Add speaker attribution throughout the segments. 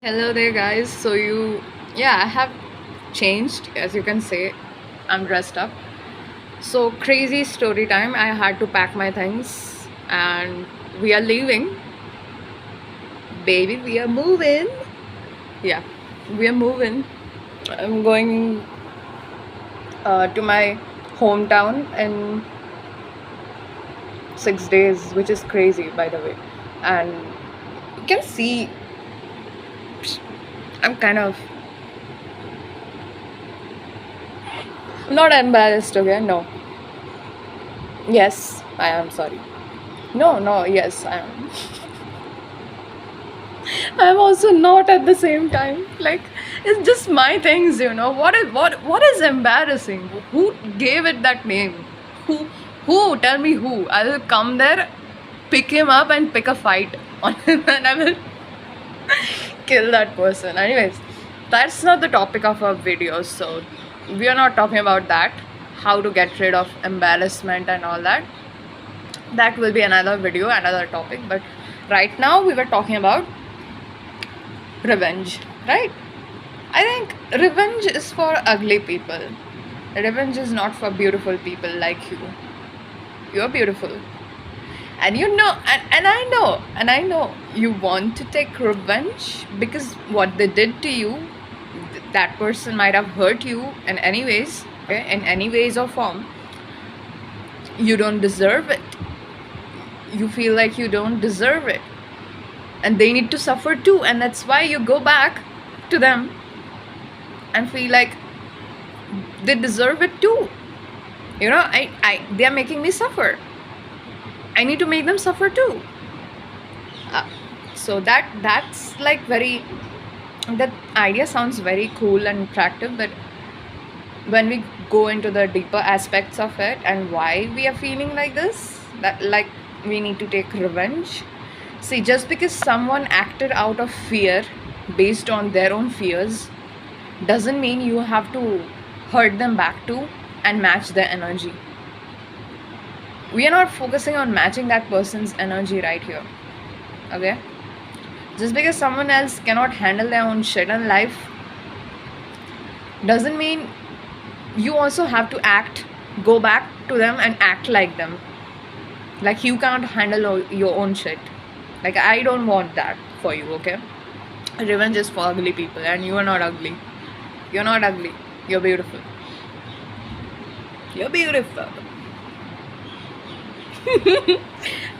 Speaker 1: Hello there, guys. I have changed, as you can say. I'm dressed up. So, crazy story time. I had to pack my things and we are leaving. Baby, we are moving. Yeah, we are moving. I'm going to my hometown in 6 days, which is crazy, by the way. And you can see I'm kind of not embarrassed, okay? No. Yes, I am sorry. No, yes, I am. I'm also not at the same time. Like it's just my things, you know. What is embarrassing? Who gave it that name? Who who? Tell me who. I will come there, pick him up and pick a fight on him and I will kill that person. Anyways, that's not the topic of our video, so we are not talking about that. How to get rid of embarrassment and all that. That will be another video, another topic. But right now we were talking about revenge, right? I think revenge is for ugly people. Revenge is not for beautiful people like you. You're beautiful. And you know, and I know you want to take revenge because what they did to you, that person might have hurt you in any ways, okay, in any ways or form. You don't deserve it. You feel like you don't deserve it. And they need to suffer too, and that's why you go back to them and feel like they deserve it too. You know, they are making me suffer. I need to make them suffer too. uh, so that's like very, that idea sounds very cool and attractive, but when we go into the deeper aspects of it and why we are feeling like this, that like we need to take revenge. See, just because someone acted out of fear based on their own fears doesn't mean you have to hurt them back too and match their energy. We are not focusing on matching that person's energy right here, okay? Just because someone else cannot handle their own shit in life doesn't mean you also have to go back to them and act like them. Like you can't handle your own shit. Like I don't want that for you, okay? Revenge is for ugly people, and you are not ugly. You're not ugly. You're beautiful. You're beautiful.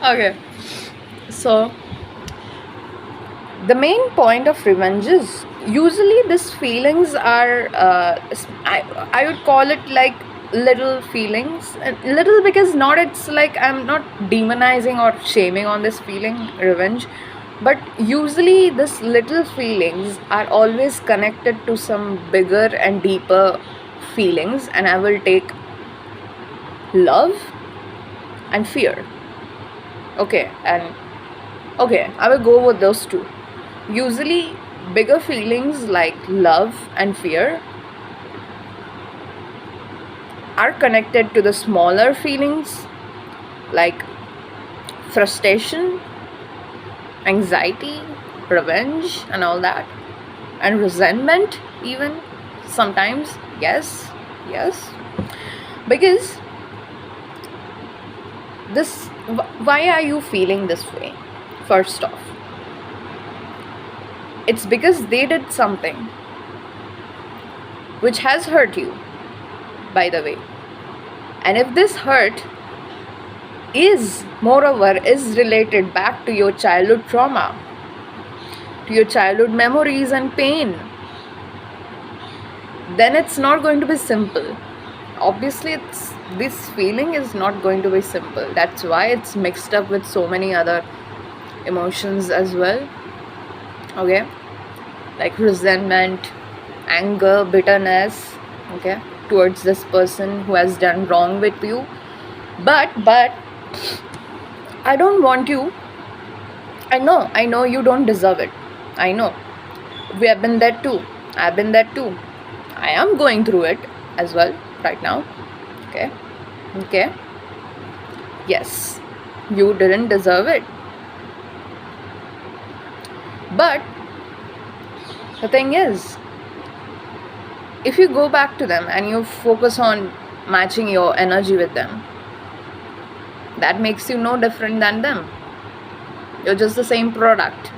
Speaker 1: Okay. So the main point of revenge is usually these feelings are I would call it like little feelings. Little because not, it's like I'm not demonizing or shaming on this feeling revenge, but usually these little feelings are always connected to some bigger and deeper feelings, and I will take love and fear. Okay, and okay, I will go with those two. Usually, bigger feelings like love and fear are connected to the smaller feelings like frustration, anxiety, revenge, and all that, and resentment, even sometimes. Yes, because this, why are you feeling this way? First off, it's because they did something which has hurt you, by the way. And if this hurt is, moreover, is related back to your childhood trauma, to your childhood memories and pain, then it's not going to be simple. Obviously, this feeling is not going to be simple. That's why it's mixed up with so many other emotions as well. Okay, like resentment, anger, bitterness, okay, towards this person who has done wrong with you. But I don't want you. I know you don't deserve it. I know. We have been there too. I've been there too. I am going through it as well right now. Okay. Yes, you didn't deserve it. But The thing is, if you go back to them and you focus on matching your energy with them, that makes you no different than them. You're just the same product.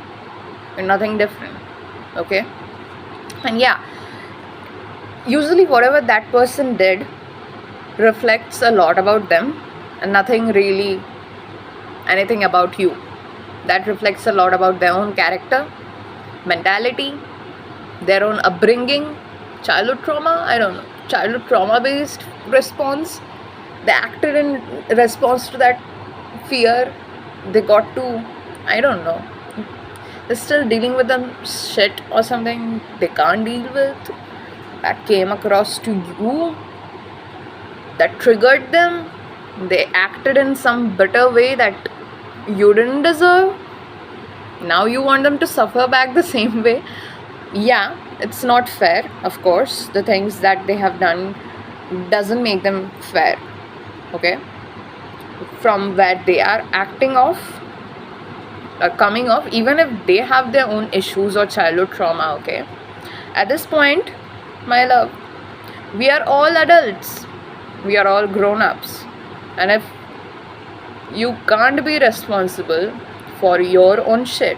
Speaker 1: You're nothing different. Okay? And yeah, usually whatever that person did reflects a lot about them and nothing really anything about you. That reflects a lot about their own character, mentality, their own upbringing, childhood trauma, I don't know, childhood trauma based response. They acted in response to that fear. They got to, I don't know, they're still dealing with some shit or something they can't deal with that came across to you, that triggered them. They acted in some bitter way that you didn't deserve. Now you want them to suffer back the same way. Yeah, it's not fair, of course. The things that they have done doesn't make them fair. Okay? From where they are acting off, coming off, even if they have their own issues or childhood trauma, okay? At this point, my love, we are all adults. We are all grown-ups. And if you can't be responsible for your own shit,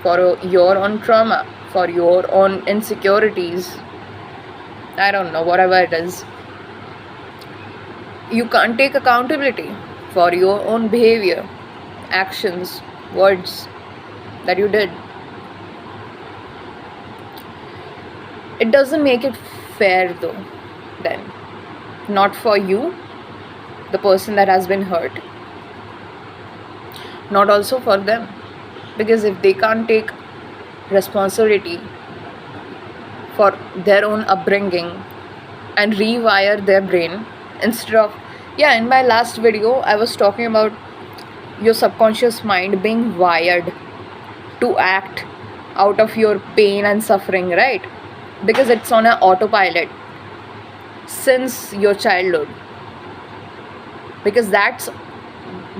Speaker 1: for your own trauma, for your own insecurities, I don't know, whatever it is, you can't take accountability for your own behavior, actions, words that you did. It doesn't make it fair though, then. Not for you, the person that has been hurt, not also for them. Because if they can't take responsibility for their own upbringing and rewire their brain, instead of, yeah, in my last video I was talking about your subconscious mind being wired to act out of your pain and suffering, right? Because it's on an autopilot since your childhood. Because that's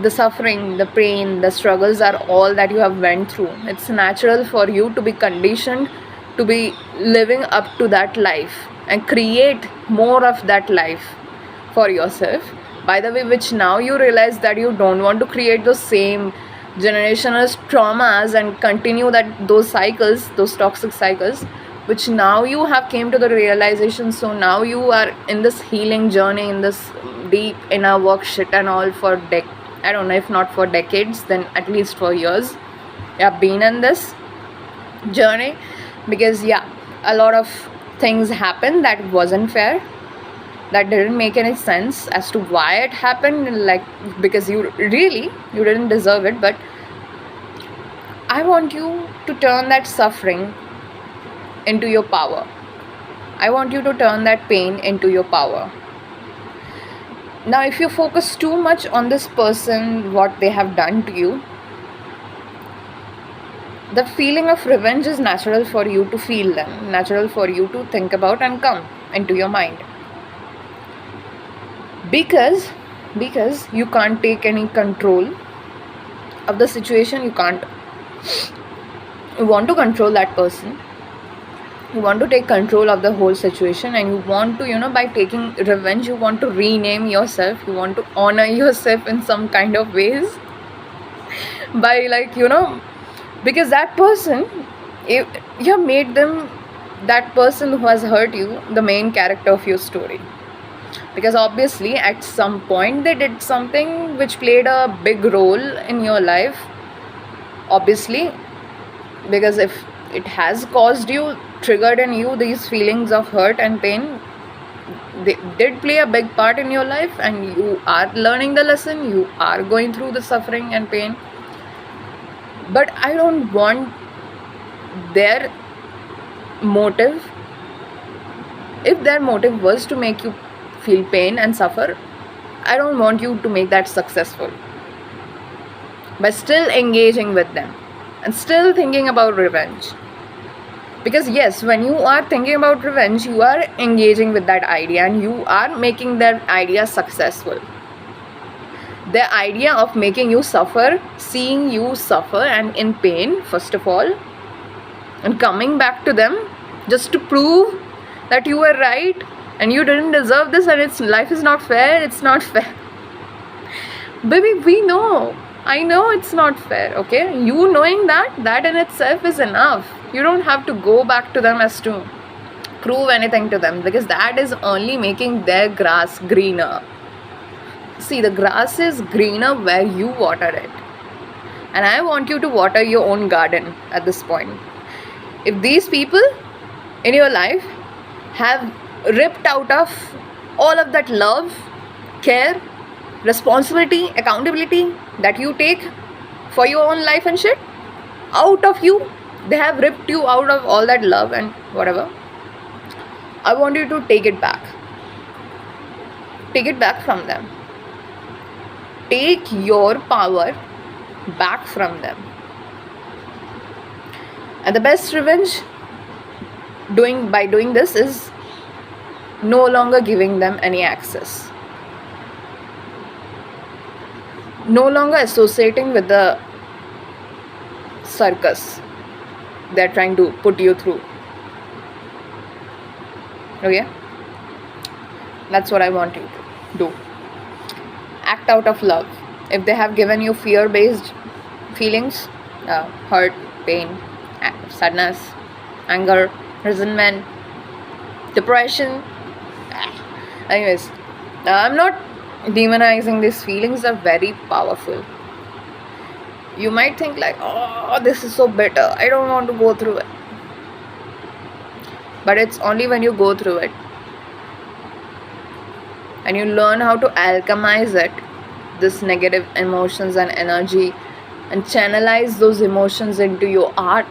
Speaker 1: the suffering, the pain, the struggles are all that you have went through. It's natural for you to be conditioned to be living up to that life and create more of that life for yourself. By the way, which now you realize that you don't want to create those same generational traumas and continue those cycles, those toxic cycles, which now you have came to the realization. So now you are in this healing journey, in this deep inner work shit and all for I don't know, if not for decades, then at least for years you have been in this journey. Because yeah, a lot of things happened that wasn't fair, that didn't make any sense as to why it happened, like, because you didn't deserve it. But I want you to turn that suffering into your power. I want you to turn that pain into your power. Now, if you focus too much on this person, what they have done to you, the feeling of revenge is natural for you to feel them, natural for you to think about and come into your mind. Because you can't take any control of the situation. You want to control that person. You want to take control of the whole situation, and you want to, by taking revenge, you want to rename yourself. You want to honor yourself in some kind of ways by, because that person, you have made them, that person who has hurt you, the main character of your story. Because obviously at some point they did something which played a big role in your life. Obviously, because if it has caused you, triggered in you these feelings of hurt and pain, they did play a big part in your life, and you are learning the lesson. You are going through the suffering and pain. But I don't want their motive, if their motive was to make you feel pain and suffer, I don't want you to make that successful by still engaging with them and still thinking about revenge. Because yes, when you are thinking about revenge, you are engaging with that idea and you are making that idea successful. The idea of making you suffer, seeing you suffer and in pain, first of all, and coming back to them just to prove that you were right and you didn't deserve this and life is not fair. It's not fair. Baby, we know. I know it's not fair, okay? You knowing that in itself is enough. You don't have to go back to them as to prove anything to them, because that is only making their grass greener. See, the grass is greener where you water it. And I want you to water your own garden at this point. If these people in your life have ripped out of all of that love, care, responsibility, accountability that you take for your own life and shit out of you, they have ripped you out of all that love and whatever, I want you to take it back. Take it back from them. Take your power back from them. And the best revenge by doing this is no longer giving them any access. No longer associating with the circus they're trying to put you through. Okay? That's what I want you to do. Act out of love. If they have given you fear-based feelings, hurt, pain, sadness, anger, resentment, depression, anyways, I'm not demonizing. These feelings are very powerful. You might think like, oh, this is so bitter, I don't want to go through it. But it's only when you go through it and you learn how to alchemize it, this negative emotions and energy, and channelize those emotions into your art,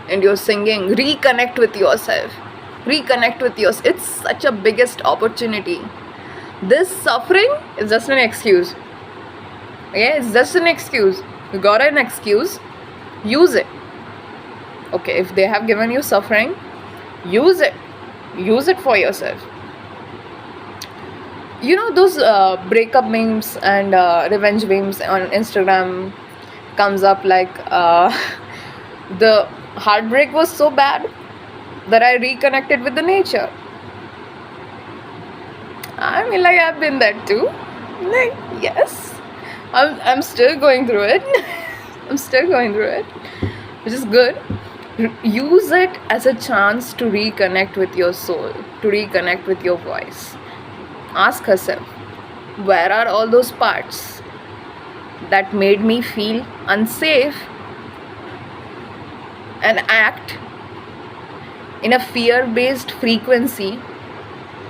Speaker 1: into your singing, reconnect with yourself. It's such a biggest opportunity. This suffering is just an excuse. Okay, it's just an excuse. You got an excuse, use it. Okay, if they have given you suffering, use it for yourself. You know those breakup memes and revenge memes on Instagram comes up like the heartbreak was so bad that I reconnected with the nature. I mean, like, I've been there too. Like, yes, I'm still going through it. Which is good. Use it as a chance to reconnect with your soul, to reconnect with your voice. Ask herself, where are all those parts that made me feel unsafe and act in a fear-based frequency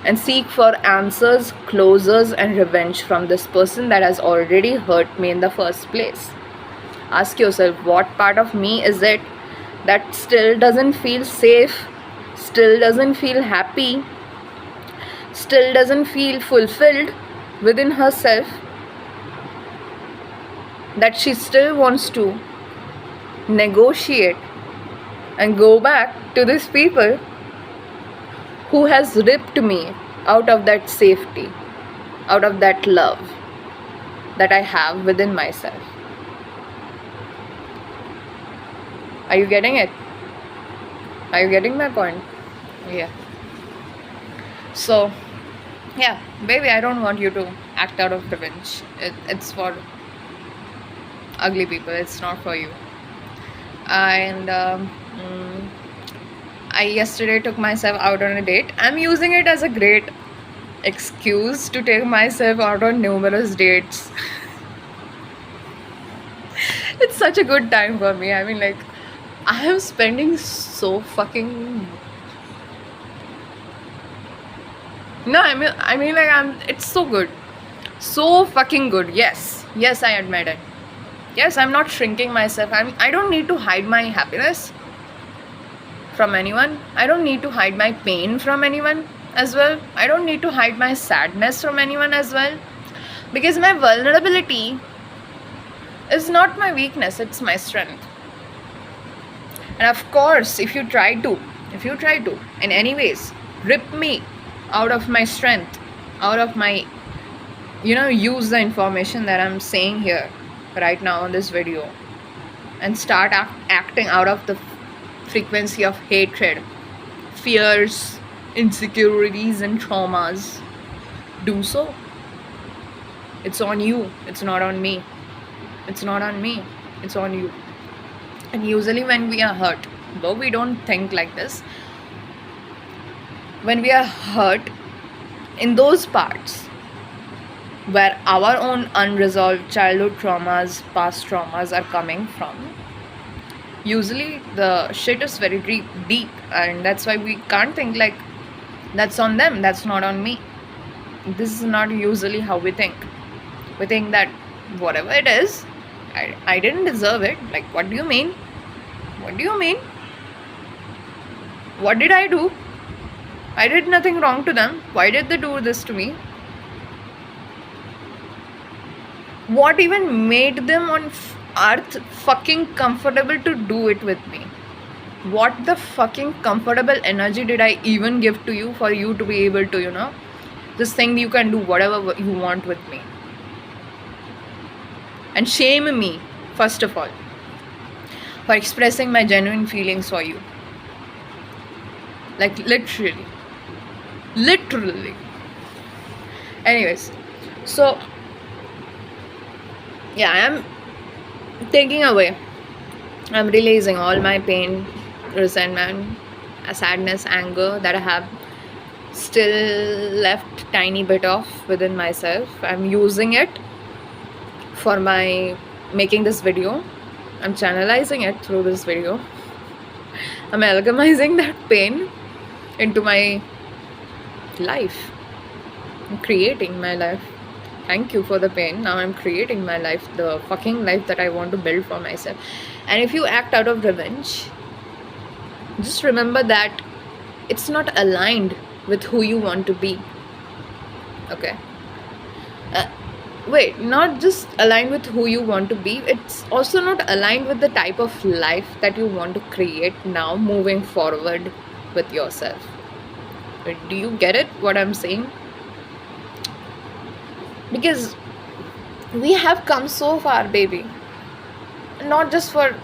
Speaker 1: and seek for answers, closures, and revenge from this person that has already hurt me in the first place. Ask yourself, what part of me is it that still doesn't feel safe, still doesn't feel happy, still doesn't feel fulfilled within herself, that she still wants to negotiate and go back to these people who has ripped me out of that safety, out of that love that I have within myself. Are you getting it? Are you getting my point? Yeah. So, yeah, baby, I don't want you to act out of revenge. It's for ugly people. It's not for you. And I yesterday took myself out on a date. I'm using it as a great excuse to take myself out on numerous dates. It's such a good time for me. I mean, like, I am spending so fucking... No, I mean, like, it's so good. So fucking good. Yes, I admit it. Yes, I'm not shrinking myself. I don't need to hide my happiness from anyone. I don't need to hide my pain from anyone as well. I don't need to hide my sadness from anyone as well. Because my vulnerability is not my weakness, it's my strength. And of course, if you try to, in any ways, rip me out of my strength, out of my, use the information that I'm saying here right now on this video and start acting out of the frequency of hatred fears, insecurities, and traumas, do so. It's on you. It's not on me. It's not on me. It's on you. And usually, when we are hurt, though we don't think like this, when we are hurt in those parts where our own unresolved childhood traumas, past traumas are coming from, usually the shit is very deep, and that's why we can't think like that's on them, that's not on me. This is not usually how we think. We think that whatever it is, I didn't deserve it. Like, what do you mean? What do you mean? What did I do? I did nothing wrong to them. Why did they do this to me? What even made them on earth fucking comfortable to do it with me? What the fucking comfortable energy did I even give to you for you to be able to, just think you can do whatever you want with me? And shame me, first of all, for expressing my genuine feelings for you. Like, literally. Anyways, so yeah, I am taking away, I'm releasing all my pain, resentment, sadness, anger that I have still left tiny bit of within myself. I'm using it for my making this video. I'm channelizing it through this video. I'm alchemizing that pain into my life. I'm creating my life. Thank you for the pain. Now I'm creating my life, the fucking life that I want to build for myself. And if you act out of revenge, just remember that it's not aligned with who you want to be. Okay? Wait, not just aligned with who you want to be, it's also not aligned with the type of life that you want to create now moving forward with yourself. Do you get it, what I'm saying? Because we have come so far, baby. Not just for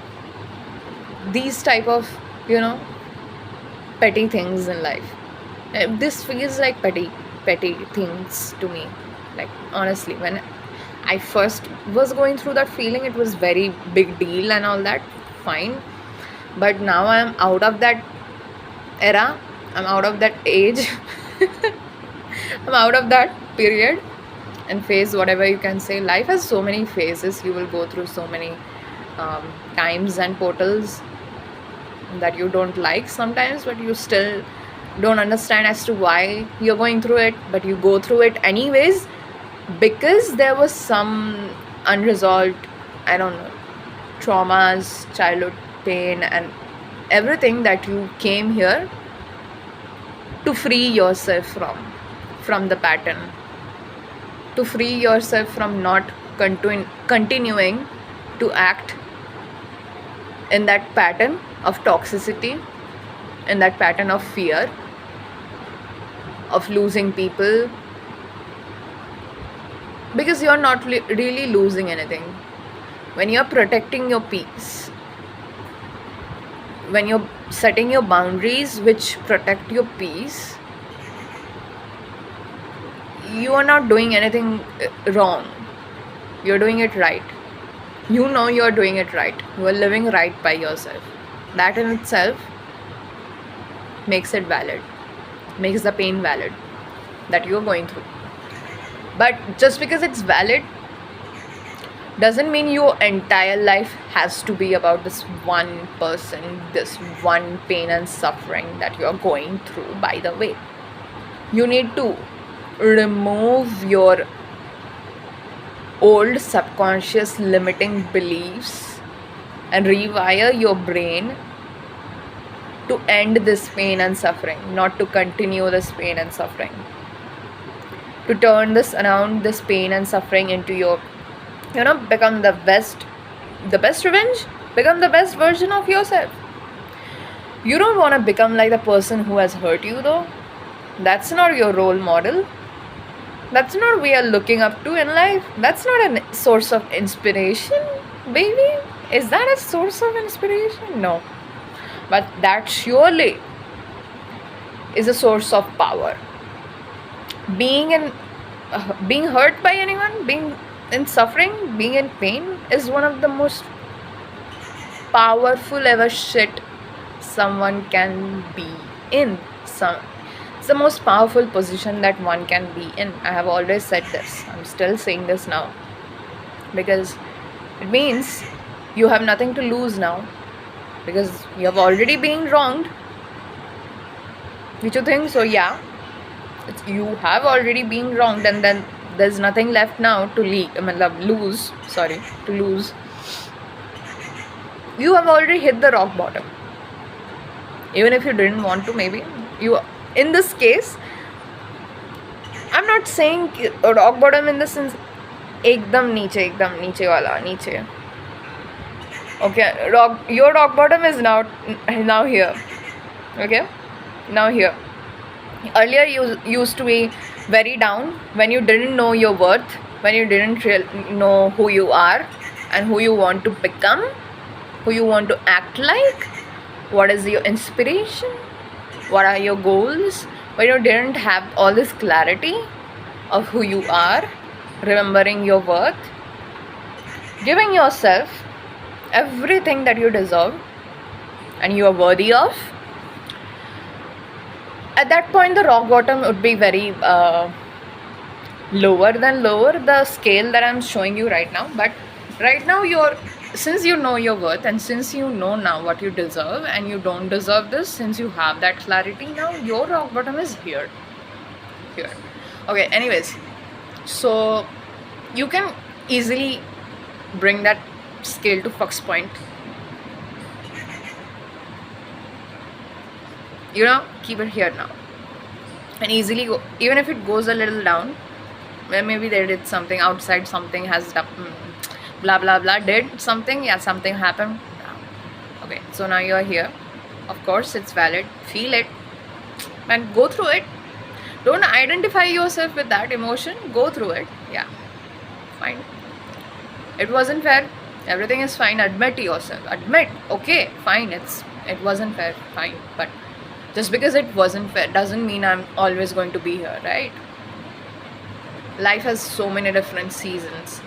Speaker 1: these type of, petty things in life. This feels like petty things to me. Like, honestly, when I first was going through that feeling, it was very big deal and all that, fine. But now I'm out of that era, I'm out of that age, I'm out of that period and phase, whatever you can say. Life has so many phases. You will go through so many times and portals that you don't like sometimes, but you still don't understand as to why you're going through it, but you go through it anyways, because there was some unresolved, I don't know, traumas, childhood pain, and everything that you came here to free yourself from the pattern, to free yourself from not continuing to act in that pattern of toxicity, in that pattern of fear, of losing people, because you're not really losing anything. When you're protecting your peace, when you're setting your boundaries which protect your peace, you are not doing anything wrong. You're doing it right. You know you're doing it right. You are living right by yourself. That in itself makes it valid, makes the pain valid that you're going through. But just because it's valid doesn't mean your entire life has to be about this one person, this one pain and suffering that you're going through. By the way, you need to remove your old subconscious limiting beliefs and rewire your brain to end this pain and suffering, not to continue this pain and suffering. To turn this around, this pain and suffering into your, become the best revenge, become the best version of yourself. You don't want to become like the person who has hurt you, though. That's not your role model. That's not what we are looking up to in life. That's not a source of inspiration, baby. Is that a source of inspiration? No. But that surely is a source of power. Being in being hurt by anyone, being in suffering, being in pain is one of the most powerful ever shit someone can be in. It's the most powerful position that one can be in. I have always said this. I'm still saying this now. Because it means you have nothing to lose now. Because you have already been wronged. Which you think? So yeah. You have already been wronged, and then there's nothing left now to lose. Sorry, to lose. You have already hit the rock bottom. Even if you didn't want to, maybe you. In this case, I'm not saying rock bottom in the sense एकदम नीचे वाला नीचे. Okay, your rock bottom is now here. Okay, now here. Earlier you used to be very down when you didn't know your worth, when you didn't know who you are and who you want to become, who you want to act like, what is your inspiration, what are your goals, when you didn't have all this clarity of who you are, remembering your worth, giving yourself everything that you deserve and you are worthy of. At that point, the rock bottom would be very lower the scale that I'm showing you right now. But right now, since you know your worth and since you know now what you deserve and you don't deserve this, since you have that clarity now, your rock bottom is here. Okay, anyways, so you can easily bring that scale to Fox point. Keep it here now and easily go. Even if it goes a little down, well, maybe they did something outside, something has blah blah blah, did something, yeah, something happened. Okay, so now you're here. Of course it's valid, feel it and go through it. Don't identify yourself with that emotion, go through it. Yeah, fine, it wasn't fair, everything is fine. Admit to yourself, okay, fine, it wasn't fair, fine. But just because it wasn't fair doesn't mean I'm always going to be here, right? Life has so many different seasons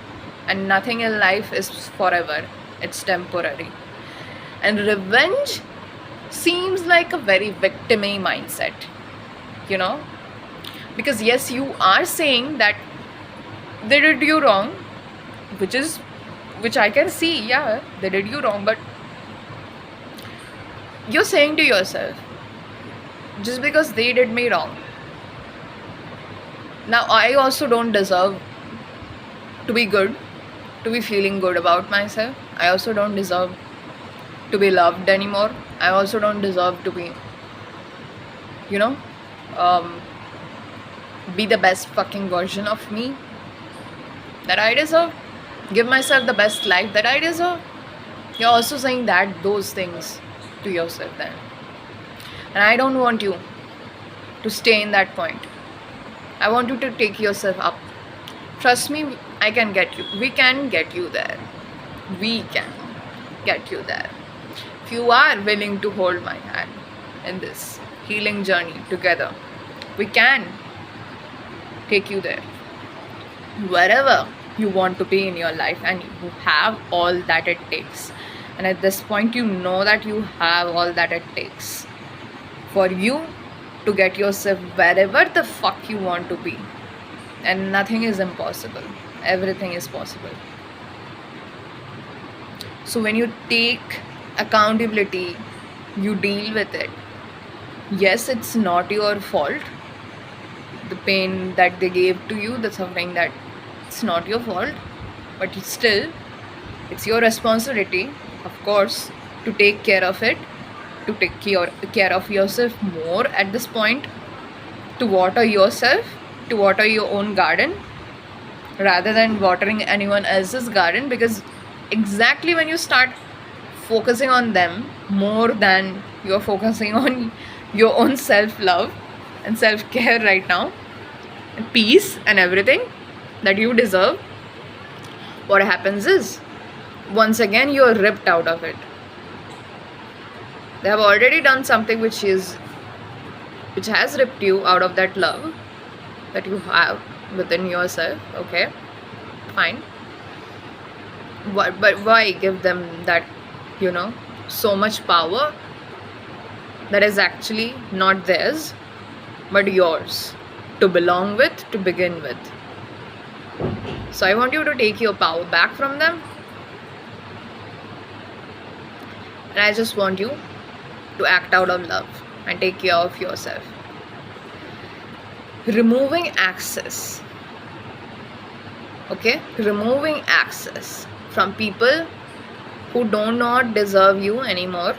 Speaker 1: and nothing in life is forever, it's temporary. And revenge seems like a very victim-y mindset, because yes, you are saying that they did you wrong, which I can see, yeah, they did you wrong, but you're saying to yourself, just because they did me wrong, now I also don't deserve to be good, to be feeling good about myself. I also don't deserve to be loved anymore. I also don't deserve to be, be the best fucking version of me that I deserve. Give myself the best life that I deserve. You're also saying those things to yourself then. And I don't want you to stay in that point. I want you to take yourself up. Trust me, I can get you. We can get you there. We can get you there. If you are willing to hold my hand in this healing journey together, we can take you there. Wherever you want to be in your life, and you have all that it takes. And at this point, you know that you have all that it takes for you to get yourself wherever the fuck you want to be. And nothing is impossible. Everything is possible. So when you take accountability, you deal with it. Yes, it's not your fault. The pain that they gave to you, the suffering, that it's not your fault. But it's your responsibility, of course, to take care of it, to take care of yourself more at this point, to water yourself, to water your own garden rather than watering anyone else's garden. Because exactly when you start focusing on them more than you're focusing on your own self-love and self-care right now, and peace and everything that you deserve, what happens is, once again, you're ripped out of it. They have already done something which is which has ripped you out of that love that you have within yourself, okay, fine. But why give them that, so much power that is actually not theirs, but yours to belong with, to begin with? So I want you to take your power back from them. And I just want you to act out of love and take care of yourself. Removing access. Okay? Removing access from people who do not deserve you anymore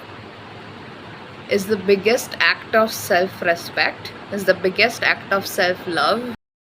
Speaker 1: is the biggest act of self-respect, is the biggest act of self-love